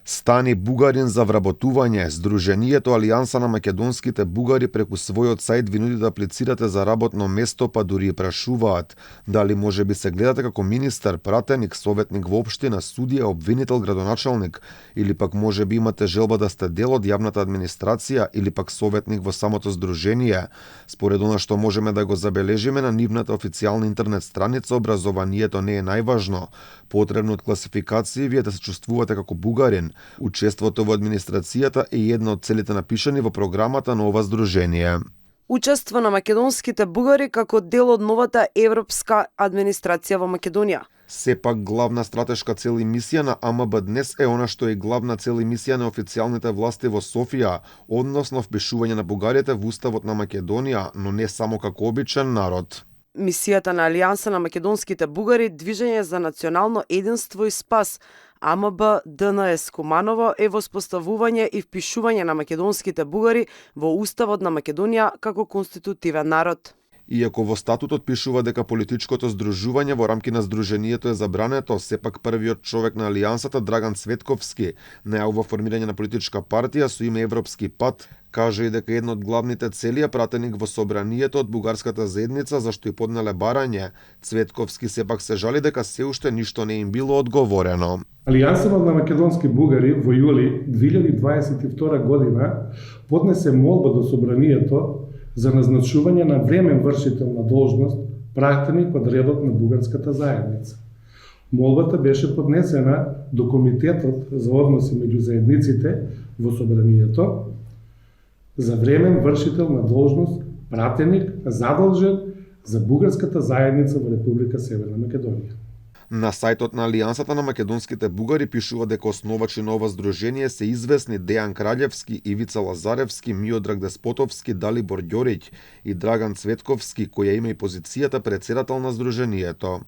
Стани бугарин за вработување. Сдруженијето Алијанса на македонските бугари преку својот сајт ви нуди да аплицирате за работно место, па дури и прашуваат дали може би се гледате како министар, пратеник, советник во општина, судија, обвинител, градоначалник, или пак може би имате желба да сте дел од јавната администрација или пак советник во самото сдружение. Според она што можеме да го забележиме на нивната официјална интернет страница, образованието не е најважно. Потребно од класификација ви е да се чувствувате како бугарин. Учеството во администрацијата е една од целите напишани во програмата на ова сдружение. Учество на македонските бугари како дел од новата европска администрација во Македонија. Сепак главна стратешка цел и мисија на АМБ днес е она што е главна цел и мисија на официјалните власти во Софија, односно впишување на бугарите во уставот на Македонија, но не само како обичен народ. Мисијата на Алијанса на македонските бугари, Движење за национално единство и спас, АМБ ДНС Куманово, е воспоставување и впишување на македонските бугари во уставот на Македонија како конститутивен народ. Иако во статутот пишува дека политичкото здружување во рамки на здруженијето е забрането, сепак првиот човек на Алијансата, Драган Цветковски, најавува формирање на политичка партија со име Европски пат, кажа и дека една од главните цели е пратеник во собранието од бугарската заедница, зашто и поднеле барање. Цветковски сепак се жали дека се уште ништо не им било одговорено. Алијансата на македонски бугари во јули 2022 година поднесе молба до собранието за назначување на времен вршител на должност, пратеник од редот на бугарската заедница. Молбата беше поднесена до Комитетот за односи меѓу заедниците во собранието за времен вршител на должност, пратеник задолжен за бугарската заедница во Република Северна Македонија. На сајтот на Алијансата на македонските бугари пишува дека основачи на ова здружение се известни Дејан Краљевски, Ивица Лазаревски, Миодраг Деспотовски, Далибор Ѓорич и Драган Цветковски, која има и позицијата претседател на здружението.